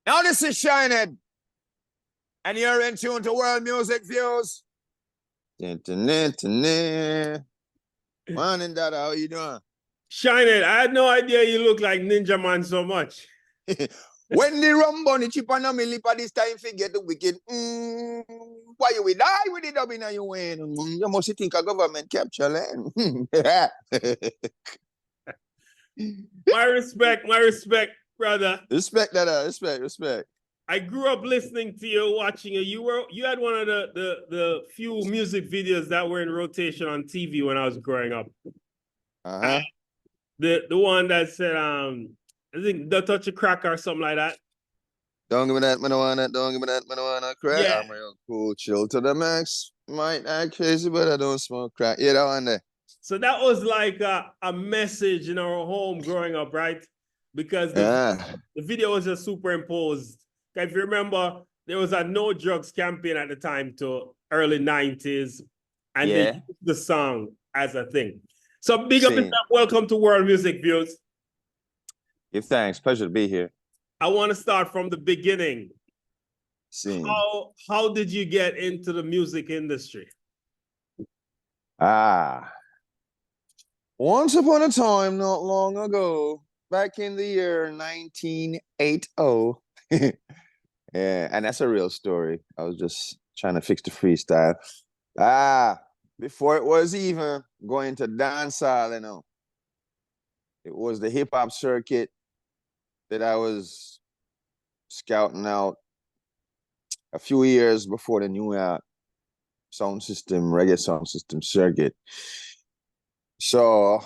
Now this is Shinehead, and you're in tune to World Music Views. Morning, Dada, how you doing? Shinehead, I had no idea you look like Ninja Man so much. When the rum bunny chip on me lip at this time, forget the wicked. Why you will die with it up in your way? You must think a government capture land. my respect, brother. Respect, Dada, respect. I grew up listening to you, watching you. You had one of the few music videos that were in rotation on TV when I was growing up. Uh-huh. The one that said I think "Don't touch a crack" or something like that. Don't give me that, marijuana. Don't give me that, marijuana. Crack. Yeah. I'm real cool, chill to the max. Might act crazy, but I don't smoke crack. Yeah, that one there. So that was like a message in our home growing up, right? Because the video was just superimposed. If you remember, there was a no drugs campaign at the time to early 90s, and they used the song as a thing. So big up and welcome to World Music Views. Give thanks. Pleasure to be here. I want to start from the beginning. How did you get into the music industry? Once upon a time, not long ago, back in the year 1980. Yeah, and that's a real story. I was just trying to fix the freestyle. Before it was even going to dancehall, you know. It was the hip-hop circuit that I was scouting out a few years before the New York reggae sound system circuit. So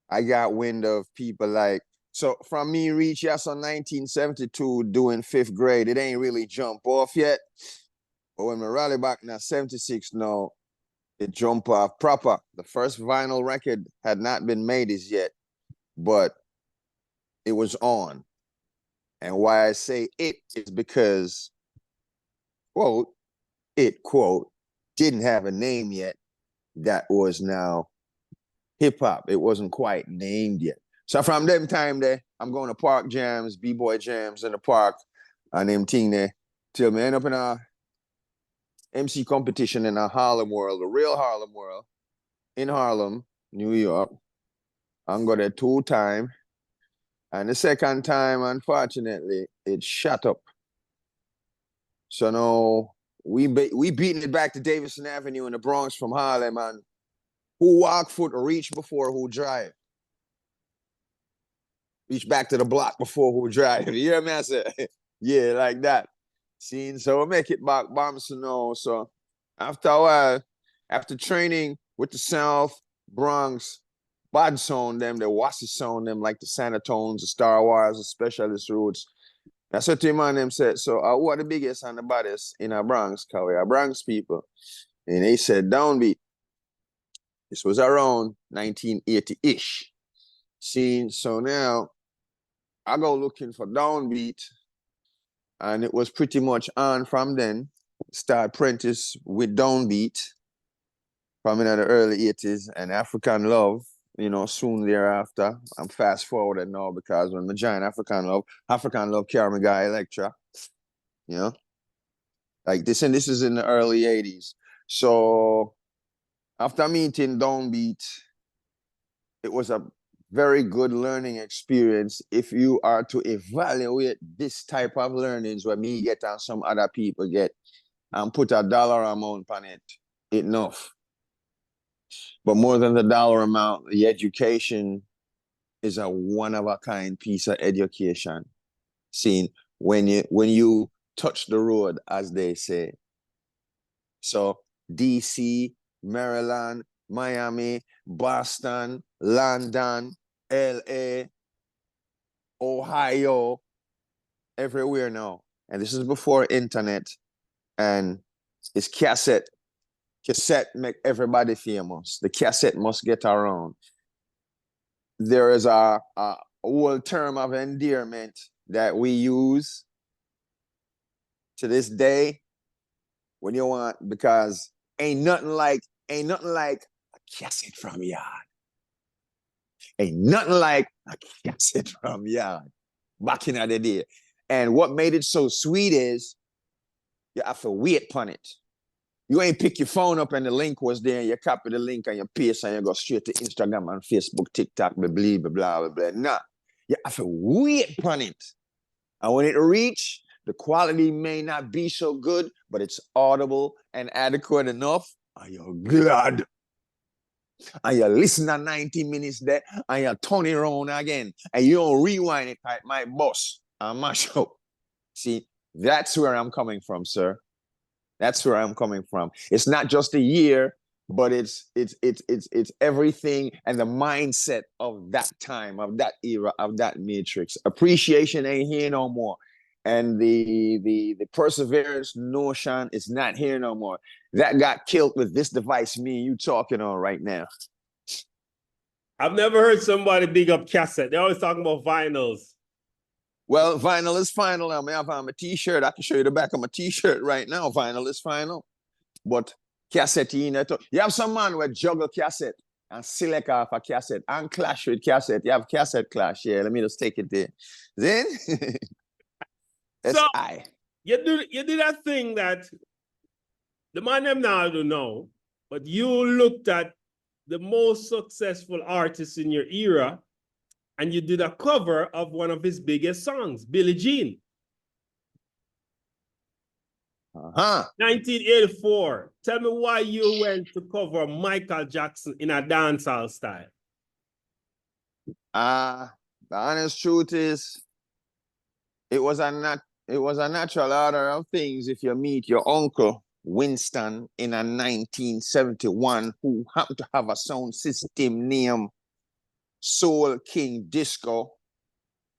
I got wind of people like, so from me reach yes on 1972 doing 5th grade, it ain't really jump off yet. But when we rally back now, 76 now, it jump off proper. The first vinyl record had not been made as yet, but it was on. And why I say it is because, quote, didn't have a name yet that was now hip-hop. It wasn't quite named yet. So from them time there, I'm going to park jams, b-boy jams in the park, and them thing there, till me end up in a MC competition in a Harlem World, a real Harlem World, in Harlem, New York. I'm going there 2 times. And the second time, unfortunately, it shut up. So now we beating it back to Davidson Avenue in the Bronx from Harlem, and who walk foot or reach before who drive. Reach back to the block before who drive. You hear me? I said, yeah, like that. Seeing, so make it back, bombs to know. So after a while, after training with the South, Bronx, bad sound them, the Wassy sound them, like the Sanatones, the Star Wars, the Specialist Roots. That's what the man them said. So who are the biggest and the baddest in our Bronx? Because we are Bronx people. And they said downbeat. This was around 1980-ish. See, so now I go looking for downbeat, and it was pretty much on from then. Start apprentice with downbeat from in the early 80s, and African Love, you know, soon thereafter. I'm fast forwarded now because when I joined African Love carry me guy Electra, you know, like this, and this is in the early 80s. So after meeting downbeat, it was a very good learning experience if you are to evaluate this type of learnings where me get and some other people get and put a dollar amount on it, enough. But more than the dollar amount, the education is a one-of-a-kind piece of education. Seeing when you touch the road, as they say. So DC, Maryland, Miami, Boston, London, LA, Ohio, everywhere now. And this is before internet. And it's cassette. Cassette make everybody famous. The cassette must get around. There is a old term of endearment that we use to this day when you want, because ain't nothing like a cassette from yard. Ain't nothing like a cassette from yard. back in the day. And what made it so sweet is you have to wait upon it. You ain't pick your phone up and the link was there, and you copy the link and you paste and you go straight to Instagram and Facebook, TikTok, blah, blah, blah, blah, blah. Nah, you have to wait upon it. And when it reach, the quality may not be so good, but it's audible and adequate enough, and you're glad. And you listen to 90 minutes there, and you turn it around again, and you don't rewind it like my boss and mash up. See, that's where I'm coming from, sir. That's where I'm coming from. It's not just a year, but it's everything and the mindset of that time, of that era, of that matrix. Appreciation ain't here no more. And the perseverance notion is not here no more. That got killed with this device me and you talking on right now. I've never heard somebody big up cassette. They're always talking about vinyls. Well, vinyl is final. I mean, I have a t-shirt. I can show you the back of my t-shirt right now. Vinyl is final. But cassette, you have some man who juggle cassette and select off a cassette and clash with cassette. You have cassette clash. Yeah, let me just take it there. Then, that's so, I. You do that thing that the man them now don't know, but you looked at the most successful artists in your era and you did a cover of one of his biggest songs, Billie Jean. 1984. Tell me why you went to cover Michael Jackson in a dancehall style. The honest truth is, it was a natural order of things. If you meet your uncle Winston in a 1971, who happened to have a sound system named Soul King Disco.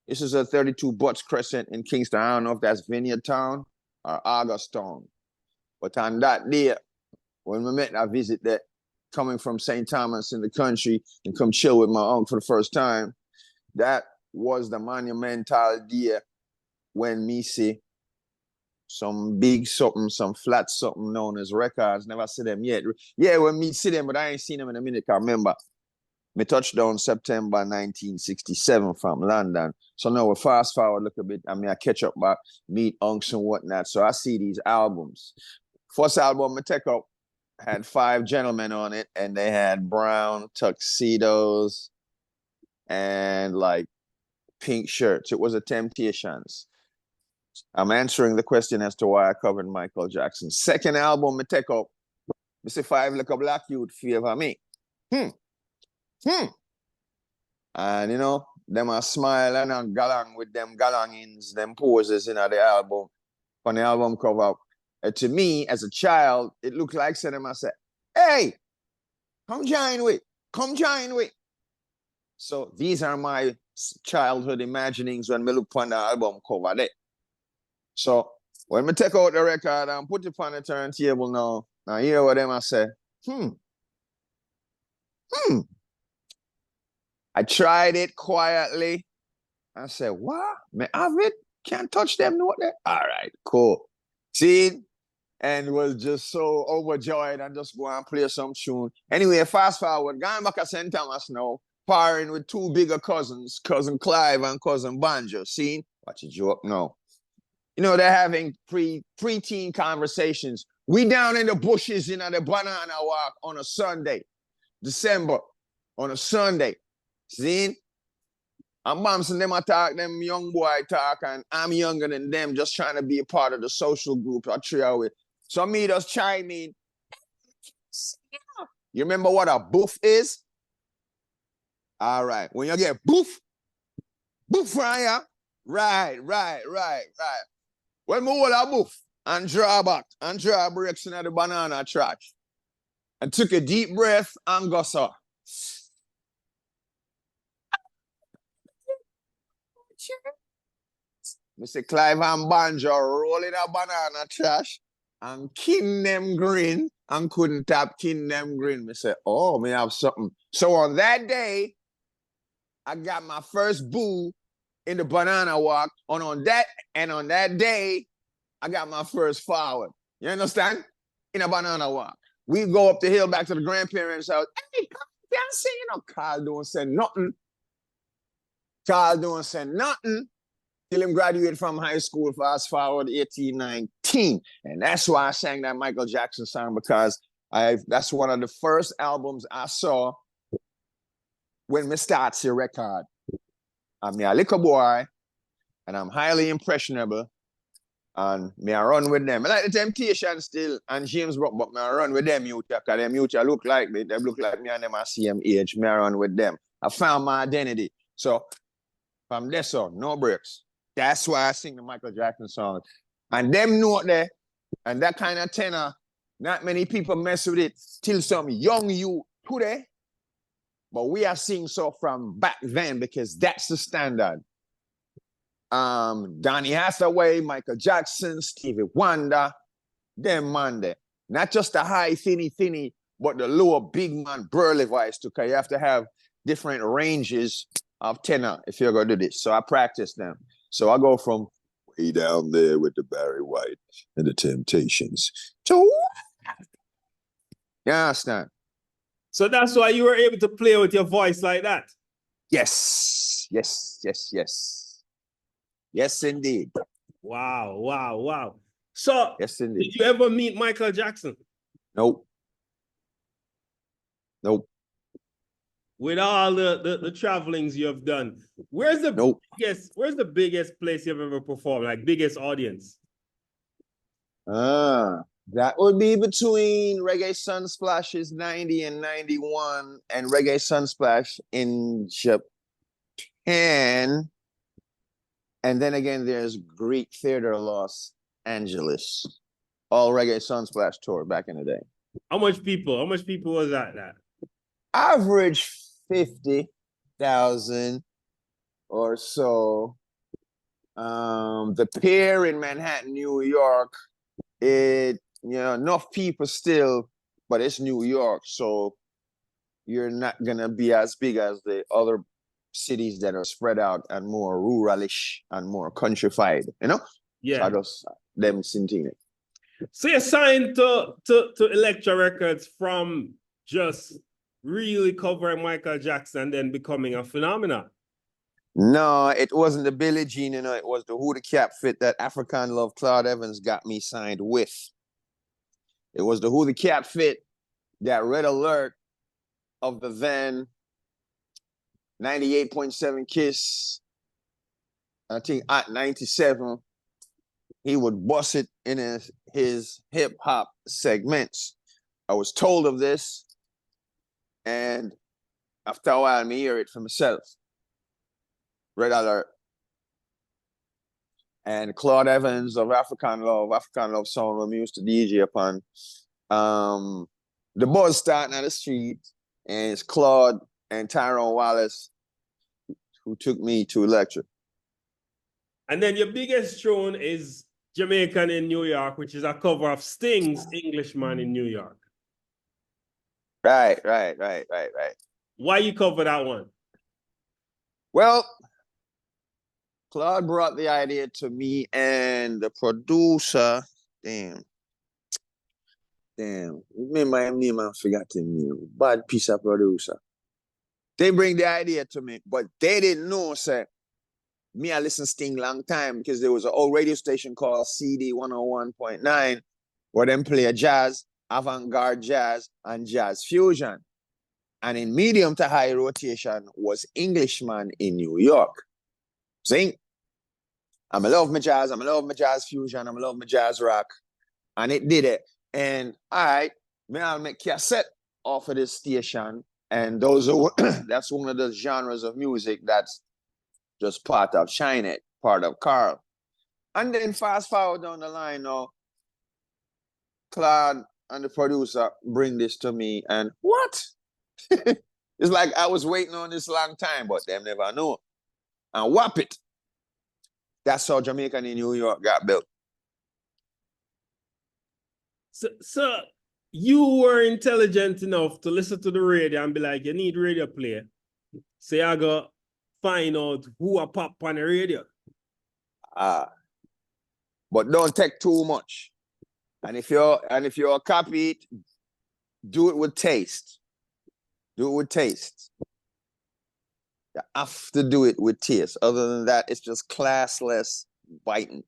This is a 32 Butts Crescent in Kingston. I don't know if that's Vineyard Town or August Town. But on that day, when we met, I visit that, coming from St. Thomas in the country and come chill with my uncle for the first time. That was the monumental day when me see some big something, some flat something known as records. Never see them yet. Yeah, when me see them, but I ain't seen them in a minute. I remember. Me touched down September 1967 from London. So now we fast forward, look a bit. I mean, I catch up back, meet unks and whatnot. So I see these albums. First album I take up had 5 gentlemen on it, and they had brown tuxedos and like pink shirts. It was a Temptations. I'm answering the question as to why I covered Michael Jackson. Second album I take up, I see 5 like a black youth favor me. And you know, them a smile and galang with them galangins, them poses in the album, on the album cover. To me, as a child, it looked like them. I said, hey, come join with. So these are my childhood imaginings when we look on the album cover there. So when we take out the record and put it on the turntable now, hear what them I say, I tried it quietly. I said, what? May I have it? Can't touch them, no there? All right, cool. See? And was just so overjoyed and just go and play some tune. Anyway, fast forward, going back to St. Thomas now, parring with 2 bigger cousins, Cousin Clive and Cousin Banjo. See? Watch a joke now. You know, they're having pre-teen conversations. We down in the bushes, you know, the banana walk on a Sunday, December, on a Sunday. See? And moms and them attack, them young boy talk, and I'm younger than them, just trying to be a part of the social group I trio with. So me just chime in. You remember what a boof is? All right. When you get boof from here, right. When we hold a boof and draw back and draw breaks in the banana trash and took a deep breath and go so. Mr. Clive and Banjo rolling a banana trash and kin them green and couldn't tap kin them green. Me say, oh, me have something. So on that day, I got my first boo in the banana walk. On that day, I got my first forward. You understand? In a banana walk. We go up the hill back to the grandparents' house. Hey, can't say, Carl don't say nothing. till him graduate from high school, fast forward 18, 19. And that's why I sang that Michael Jackson song, because that's one of the first albums I saw when me start the record. I'm a little boy, and I'm highly impressionable, and me I run with them. I like the Temptation still, and James Brown, but me I run with them youth, because them youth look like they look like me and them are same age. Me I run with them. I found my identity. So from there, so no breaks. That's why I sing the Michael Jackson song. And them note there, and that kind of tenor, not many people mess with it till some young youth today. But we are seeing so from back then, because that's the standard. Donny Hathaway, Michael Jackson, Stevie Wonder, them man there. Not just the high, thinny, but the lower, big man, burly voice too, because you have to have different ranges of tenor if you're going to do this. So I practice them. So I go from way down there with the Barry White and the Temptations to, you understand? So that's why you were able to play with your voice like that. Yes, indeed. Wow. So, yes, indeed. Did you ever meet Michael Jackson? Nope. With all the travelings you have done, where's the biggest place you've ever performed, like biggest audience? That would be between Reggae Sunsplashes 90 and 91 and Reggae Sunsplash in Japan. And then again, there's Greek Theater Los Angeles. All Reggae Sunsplash tour back in the day. How much people was that? Average 50,000 or so. The Pier in Manhattan, New York, enough people still, but it's New York, so you're not gonna be as big as the other cities that are spread out and more ruralish and more countrified, Yeah. So I just them singing it. So you're signed to Elektra Records from just really covering Michael Jackson, then becoming a phenomenon. No, it wasn't the Billie Jean, it was the Who the Cap Fit that African Love Claude Evans got me signed with. It was the Who the Cap Fit, that Red Alert of the then 98.7 Kiss. I think at 97, he would bust it in his hip hop segments. I was told of this, and after a while, I hear it for myself. Red Alert. And Claude Evans of African Love Sound, when we used to DJ upon. The buzz starting at the street, and it's Claude and Tyrone Wallace who took me to Elektra. And then your biggest tune is Jamaican in New York, which is a cover of Sting's Englishman in New York. Right. Why you cover that one? Well, Claude brought the idea to me and the producer. Damn. My name, I forgot the name. Bad piece of producer. They bring the idea to me, but they didn't know, sir. Me, I listened to Sting long time, because there was an old radio station called CD 101.9 where them play jazz, avant-garde jazz, and jazz fusion. And in medium to high rotation was Englishman in New York. See? I love my jazz, I love my jazz fusion, I love my jazz rock. And it did it. And I'll make cassette off of this station. And that's one of the genres of music that's just part of Shinehead, part of Carl. And then fast forward down the line now, Claude and the producer bring this to me, and what? It's like I was waiting on this long time, but them never know. And whap it. That's how Jamaican in New York got built. So you were intelligent enough to listen to the radio and be like, you need radio play. So I go find out who a pop on the radio. But don't take too much. And if you're a copy it, do it with taste. Do it with taste. You have to do it with taste. Other than that, it's just classless biting.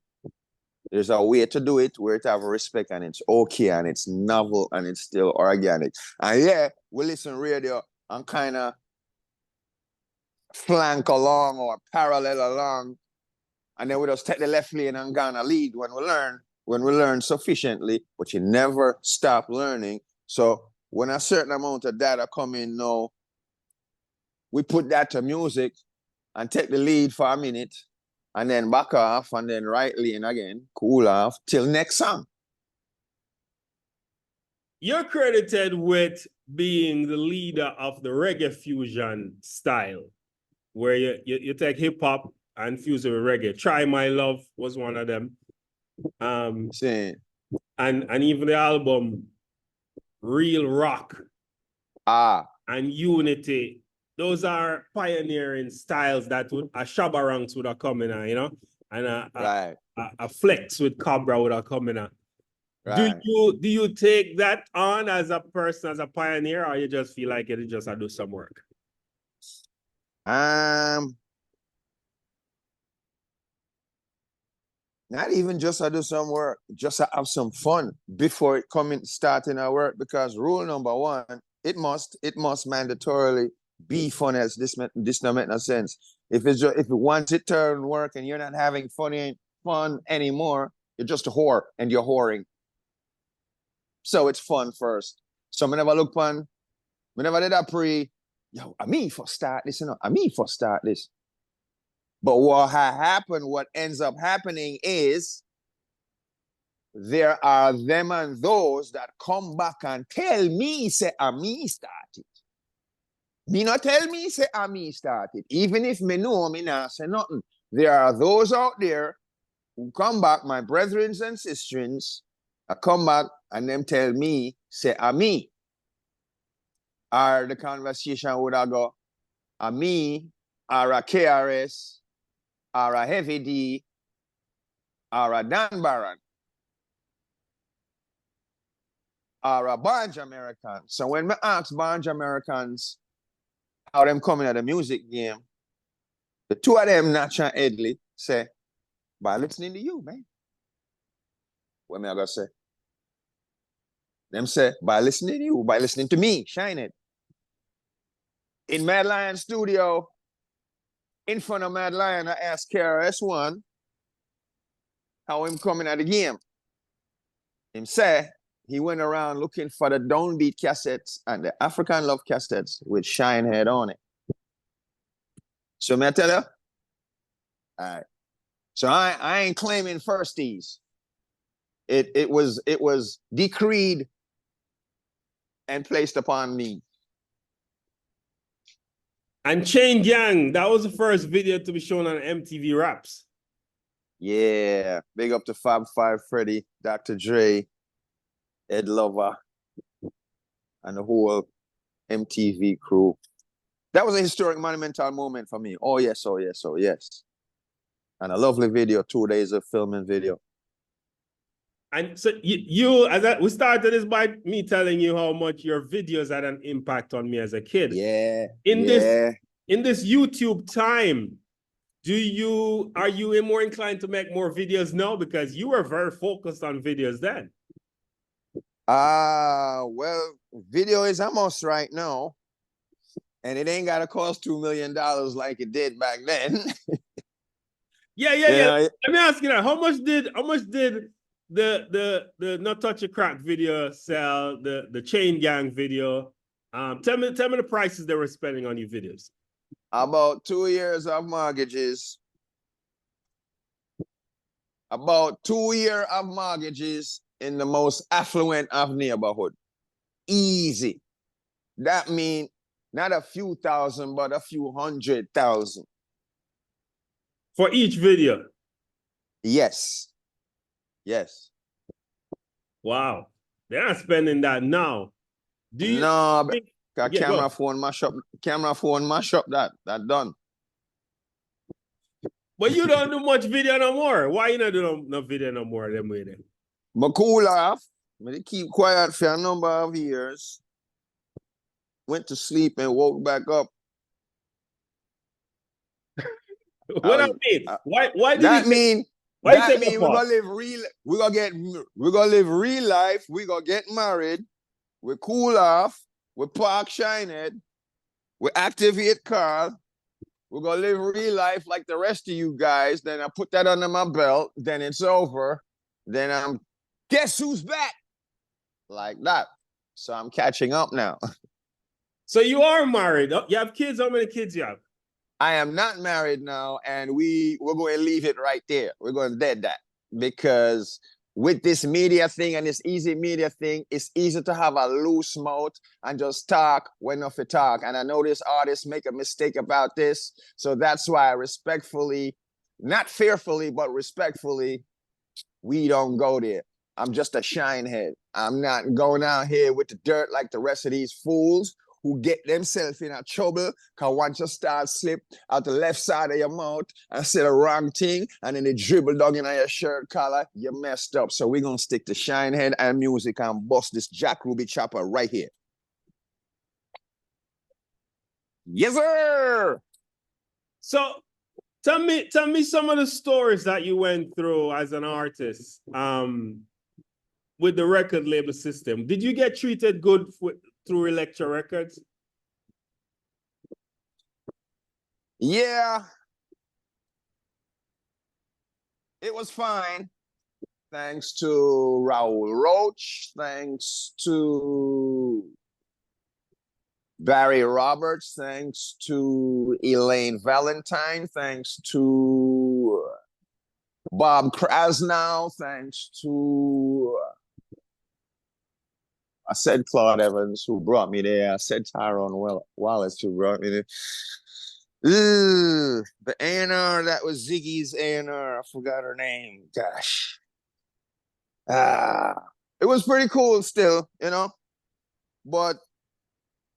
There's a way to do it where it have respect and it's okay and it's novel and it's still organic. And yeah, we listen radio and kind of flank along or parallel along, and then we just take the left lane and gonna lead when we learn sufficiently, but you never stop learning. So when a certain amount of data come in now, we put that to music and take the lead for a minute and then back off and then right lane again, cool off till next song. You're credited with being the leader of the reggae fusion style, where you take hip hop and fuse it with reggae. Try My Love was one of them. And even the album Real Rock and Unity. Those are pioneering styles that a Shabba Ranks would have come in, you know, and a Flex with Cobra would have come in. Right. Do you take that on as a person, as a pioneer, or you just feel like it just do some work? Not even just to do some work, just to have some fun before starting our work. Because rule number one, it must mandatorily be fun. As this don't make no sense. If once it turn work and you're not having fun anymore, you're just a whore and you're whoring. So it's fun first. So I never look fun. We never did that yo, I mean for start this, you know. I mean for start this. But what ends up happening is there are them and those that come back and tell me, say, me started. Me not tell me, say, me started. Even if me know, me not say nothing. There are those out there who come back, my brethren and sisters, I come back and them tell me, say, me. Or the conversation would I go, me, or a KRS, or a Heavy D, or a Dan Baron, or a bunch American. So when I ask bunch Americans how them coming at the music game, the two of them, Natcha and Edley, say, by listening to you, man. What me I gotta say? Them say, by listening to you, by listening to me, Shinehead. In Mad Lion studio, in front of Mad Lion, I asked KRS-One how him coming at the game. Him say he went around looking for the downbeat cassettes and the African Love cassettes with Shinehead on it. So may I tell you? All right. So I ain't claiming firsties. It was decreed and placed upon me. And Chain Gang, that was the first video to be shown on MTV Raps. Yeah, big up to Fab Five Freddy, Dr. Dre, Ed Lover, and the whole MTV crew. That was a historic, monumental moment for me. Oh yes, oh yes, oh yes. And a lovely video, 2 days of filming video. And so we started this by me telling you how much your videos had an impact on me as a kid. Yeah. In this YouTube time, are you more inclined to make more videos now? Because you were very focused on videos then. Well, video is almost right now. And it ain't gotta cost $2 million like it did back then. Yeah. Let me ask you that. How much did the Not Touch a Crack video sell, the Chain Gang video? Tell me the prices they were spending on your videos. About 2 years of mortgages. About 2 years of mortgages in the most affluent of neighborhood. Easy. That means not a few thousand, but a few 100,000. For each video? Yes. Yes. Wow. They're not spending that now. Camera phone mash up that done. But you don't do much video no more. Why you not do no video no more them way then? But cool off. I keep quiet for a number of years. Went to sleep and woke back up. What I mean? Why did that you mean why you that take mean that part? we're gonna live real life, we're gonna get married, we cool off, we park Shinehead, we activate Carl, we're gonna live real life like the rest of you guys. Then I put that under my belt, then it's over. Then I'm guess who's back? Like that. So I'm catching up now. So you are married. You have kids. How many kids you have? I am not married now, and we're going to leave it right there. We're going to dead that because with this media thing and this easy media thing, it's easy to have a loose mouth and just talk when enough to talk. And I know this artists make a mistake about this, so that's why I respectfully, not fearfully, but respectfully, we don't go there. I'm just a shinehead. I'm not going out here with the dirt like the rest of these fools who get themselves in a trouble because once you start slip out the left side of your mouth and say the wrong thing and then they dribble down in your shirt collar, you messed up. So we're going to stick to Shinehead and music and bust this Jack Ruby chopper right here. Yes, sir! So tell me some of the stories that you went through as an artist with the record label system. Did you get treated good through Elektra Records? Yeah. It was fine. Thanks to Raul Roach, thanks to Barry Roberts, thanks to Elaine Valentine, thanks to Bob Krasnow, thanks to I said Claude Evans, who brought me there. I said Tyrone Wallace, who brought me there. The A&R, that was Ziggy's A&R. I forgot her name. Gosh. It was pretty cool still, you know? But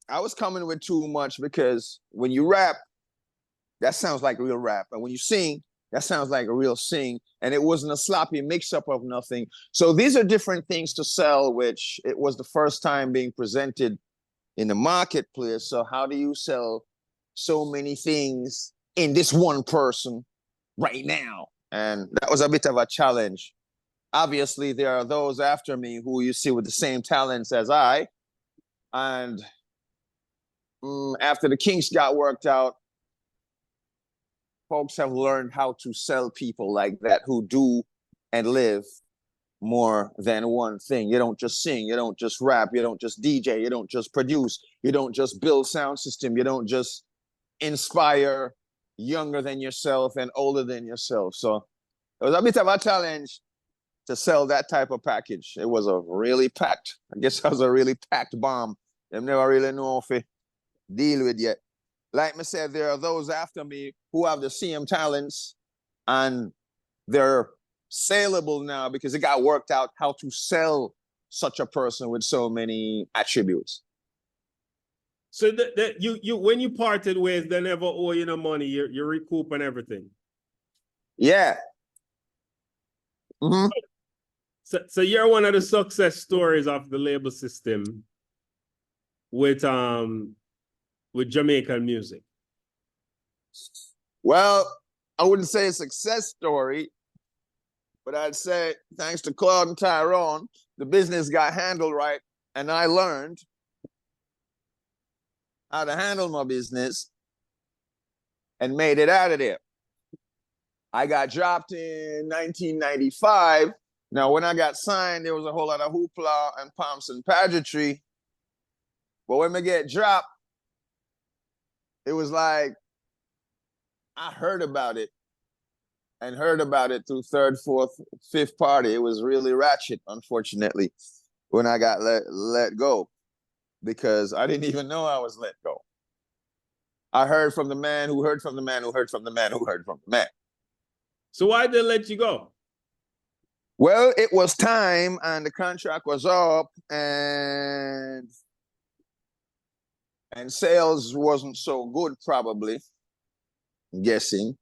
I was coming with too much because when you rap, that sounds like real rap. And when you sing, that sounds like a real sing. And it wasn't a sloppy mix-up of nothing. So these are different things to sell, which it was the first time being presented in the marketplace. So how do you sell so many things in this one person right now? And that was a bit of a challenge. Obviously, there are those after me who you see with the same talents as I. And after the kinks got worked out, folks have learned how to sell people like that who do and live more than one thing. You don't just sing, you don't just rap, you don't just DJ, you don't just produce, you don't just build sound system, you don't just inspire younger than yourself and older than yourself. So it was a bit of a challenge to sell that type of package. It was a really packed, I guess it was a really packed bomb. They never really know if it deal with yet. Like I said, there are those after me who have the same talents and they're saleable now because it got worked out how to sell such a person with so many attributes. So that you when you parted ways, they never owe you no money. You recoup and everything. Yeah. Mm-hmm. So you're one of the success stories of the label system with Jamaican music. Well, I wouldn't say a success story, but I'd say thanks to Claude and Tyrone, the business got handled right, and I learned how to handle my business and made it out of there. I got dropped in 1995. Now, when I got signed, there was a whole lot of hoopla and pomps and pageantry. But when I get dropped, it was like I heard about it and heard about it through third, fourth, fifth party. It was really ratchet, unfortunately, when I got let go because I didn't even know I was let go. I heard from the man who heard from the man who heard from the man who heard from the man. So why did they let you go? Well, it was time and the contract was up and sales wasn't so good, probably, I'm guessing.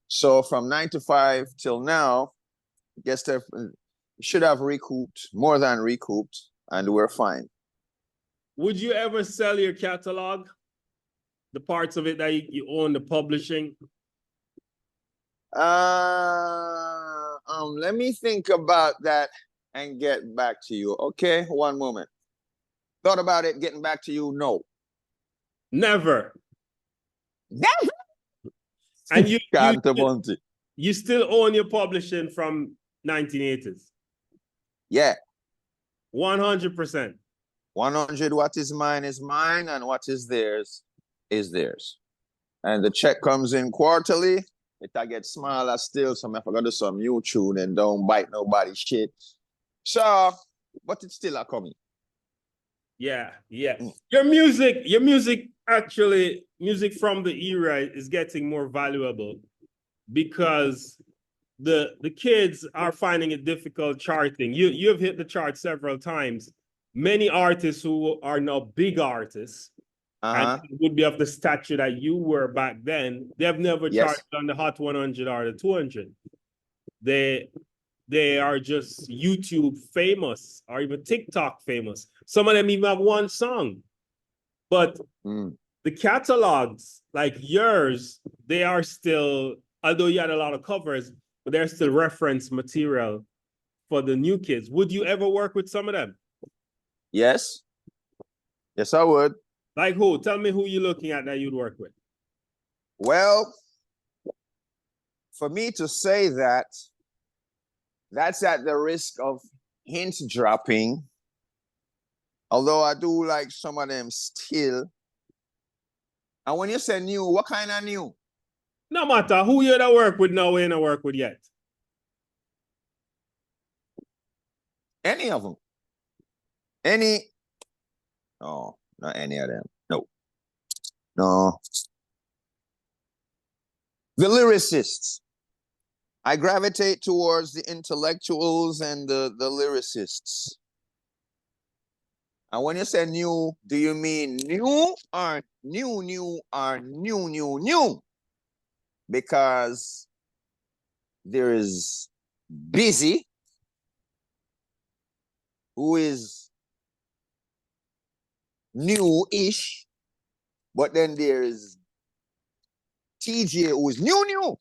So from 9 to 5 till now, I guess they should have recouped, more than recouped, and we're fine. Would you ever sell your catalog? The parts of it that you own, the publishing? Let me think about that and get back to you. Okay, one moment. Thought about it, getting back to you. No. Never. Never. And you still own your publishing from 1980s. Yeah. 100%. 100. What is mine, and what is theirs is theirs. And the check comes in quarterly. If I get smaller still, so if I got to do some new tune and don't bite nobody shit. So, but it's still a coming. Yeah. Your music actually, music from the era is getting more valuable because the kids are finding it difficult charting. You've hit the chart several times. Many artists who are now big artists and would be of the stature that you were back then, they have never charted on the Hot 100 or the 200. They are just YouTube famous or even TikTok famous. Some of them even have one song. But the catalogs, like yours, they are still, although you had a lot of covers, but they're still reference material for the new kids. Would you ever work with some of them? Yes. Yes, I would. Like who? Tell me who you're looking at that you'd work with. Well, for me to say that, that's at the risk of hint dropping. Although I do like some of them still. And when you say new, what kind of new? No matter who you don't work with now, we don't work with yet. Any of them. Any. No, not any of them. No. The lyricists. I gravitate towards the intellectuals and the lyricists. And when you say new, do you mean new or new or new? Because there is Busy, who is new-ish, but then there is TJ, who is new.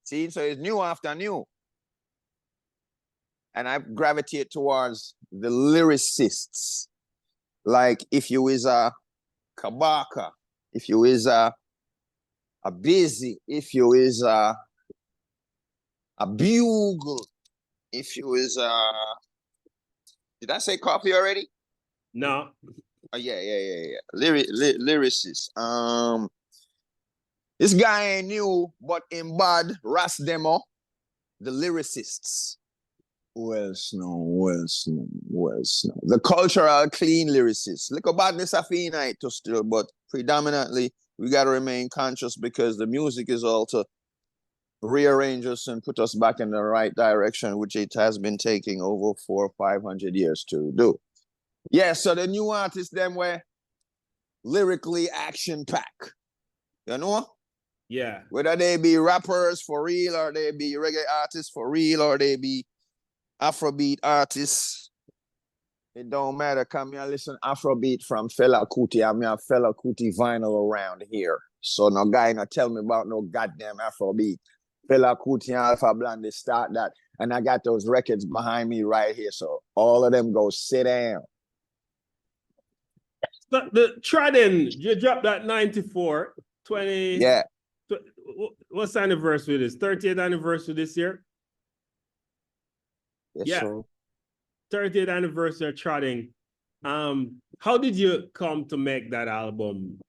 See, so it's new after new. And I gravitate towards the lyricists. Like if you is a Kabaka, if you is a Busy, if you is a Bugle, if you is a... Did I say coffee already? No. Oh, yeah. Lyricist. This guy ain't new, but in bad Ras Demo, the lyricists. Well, Snow. The cultural clean lyricists. Look about this night to still, but predominantly we gotta remain conscious because the music is all to rearrange us and put us back in the right direction, which it has been taking over 400 or 500 years to do. Yeah, so the new artists them were lyrically action-packed. You know? Yeah. Whether they be rappers for real, or they be reggae artists for real, or they be Afrobeat artists, it don't matter. Come here, listen Afrobeat from Fela Kuti. I'm a Fela Kuti vinyl around here. So no guy not tell me about no goddamn Afrobeat. Fela Kuti and Alpha Blondy start that. And I got those records behind me right here. So all of them go sit down. The Trident, you dropped that 94, 20. Yeah. What's the anniversary this? 30th anniversary this year? Yes, yeah. Sir. 30th anniversary of Trotting. How did you come to make that album?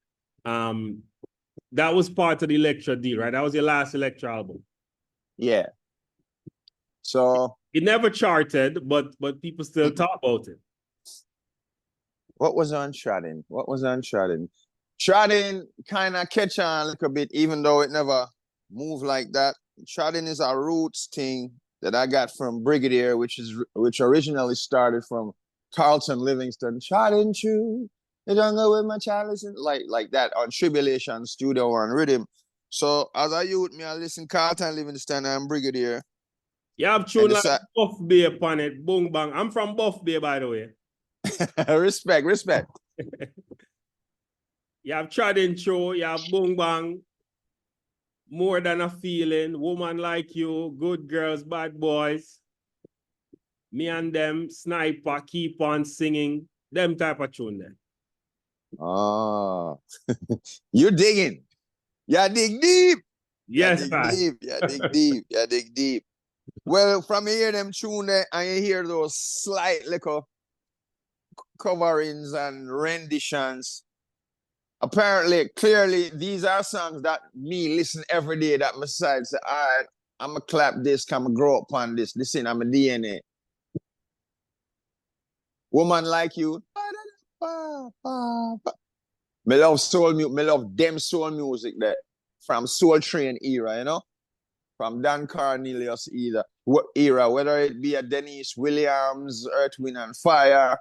That was part of the Elektra deal, right? That was your last Elektra album. Yeah. So it never charted, but people still talk about it. What was on Trodden? Trodden kind of catch on a little bit, even though it never moved like that. Trodden is a roots thing that I got from Brigadier, which originally started from Carlton Livingston. Trodden true, the jungle with my chalice, like that on Tribulation Studio on Rhythm. So as a youth, me I listen Carlton Livingston and Brigadier. Yeah, I've tuned like Buff Bay upon it. Boom bang. I'm from Buff Bay, by the way. Respect. You have Trodden Show, you have Boom Bang. More Than a Feeling, Woman Like You, Good Girls, Bad Boys, Me and Them, Sniper, Keep On Singing, them type of tune there. Oh, you're digging. You dig deep. Yes, You dig man. deep. You dig deep. You dig deep. Well, from here, them tune there, and you hear those slight little coverings and renditions. Apparently, clearly, these are songs that me listen every day. That my side say, all right, I'm gonna clap this, I'm gonna grow up on this. Listen, I'm a DNA. Woman Like You. Me love soul music. Me love them soul music that from Soul Train era, you know, from Dan Cornelius era, whether it be a Dennis Williams, Earth, Wind and Fire,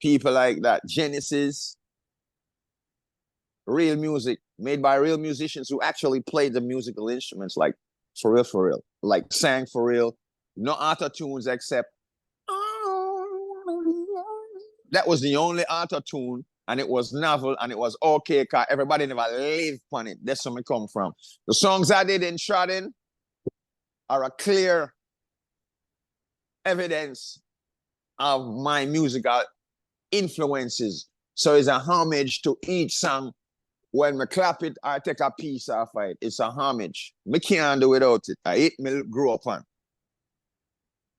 people like that, Genesis, real music made by real musicians who actually played the musical instruments, like for real, like sang for real, no auto tunes except. That was the only auto tune, and it was novel, and it was okay, because everybody never lived on it. That's where I come from. The songs I did in Trodden are a clear evidence of my musical influences. So it's a homage to each song. When I clap it, I take a piece off of it. It's a homage. Me can't do without it. I grew up on.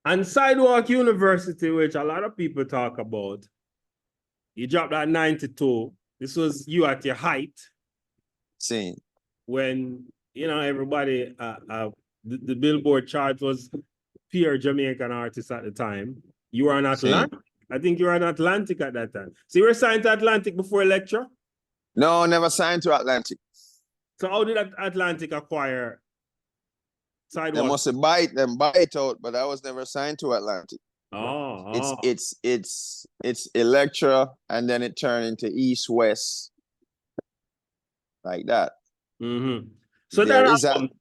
And Sidewalk University, which a lot of people talk about, you dropped that 92. This was you at your height. See. When, you know, everybody, the Billboard chart was pure Jamaican artists at the time. You were on Atlantic. I think you were on Atlantic at that time. So you were signed to Atlantic before Electra? No, never signed to Atlantic. So how did Atlantic acquire Sidewalk? They must have buy it out, but I was never signed to Atlantic. It's Electra, and then it turned into East West, like that. Mm-hmm. So there that album,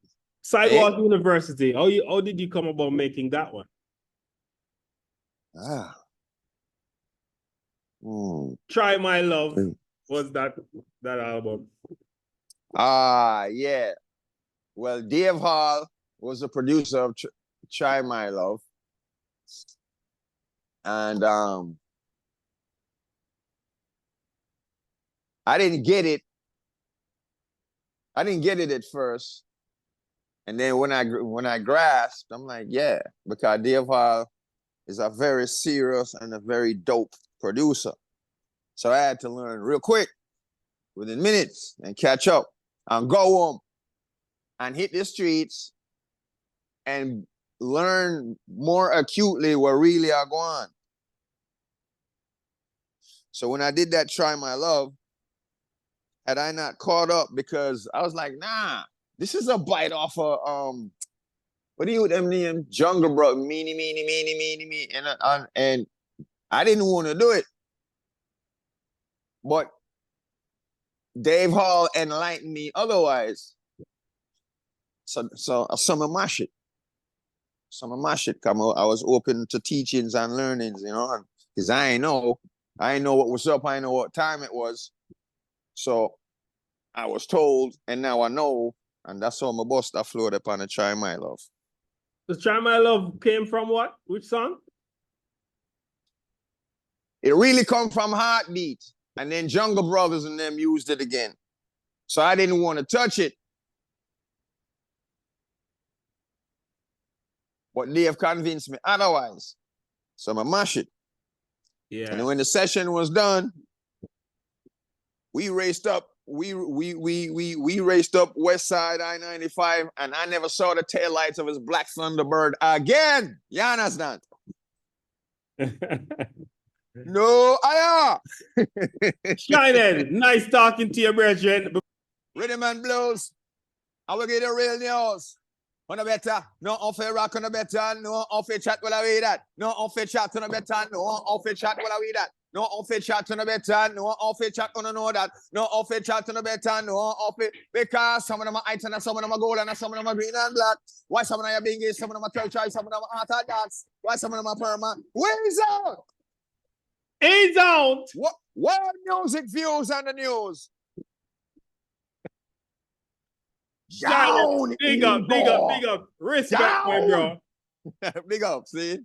Sidewalk University. How did you come about making that one? Try My Love was that album. Yeah. Well, Dave Hall was the producer of Try My Love. And I didn't get it. I didn't get it at first. And then when I grasped, I'm like, yeah, because Dave Hall is a very serious and a very dope producer. So I had to learn real quick, within minutes, and catch up and go home and hit the streets and learn more acutely what really are going on. So when I did that Try My Love, had I not caught up, because I was like, nah, this is a bite off of what do you them name? Jungle Bro, meanie, and I didn't want to do it. But Dave Hall enlightened me otherwise. So some of my shit come out. I was open to teachings and learnings, you know, because I ain't know what was up. I ain't know what time it was. So I was told, and now I know, and that's how my boss that flowed upon a Try My Love. The Try My Love came from what? Which song? It really come from Heartbeat, and then Jungle Brothers and them used it again. So I didn't want to touch it. But they have convinced me otherwise. So I mash it. Yeah. And when the session was done, we raced up. We raced up West Side I-95, and I never saw the taillights of his Black Thunderbird again. You understand? No, Shinehead, nice talking to you, brethren. Rhythm and Blues. I will get the real news. On a better, no unfair rock on a better, no unfair chat will I read that. No unfair chat on a better, no unfair chat will I read that. No unfair chat on a better, no unfair chat on a know that. No unfair chat on a better, no unfair, because some of them are white and some of them are gold and some of them are green and black. Why some of them are bingy, some of them are territory, some of them are orthodox. Why some of them are perma? Where is out? He's out. What music views on the news? Shine, Down, big up, big up, big Igor. up. Respect, my Down. bro. Big up, see?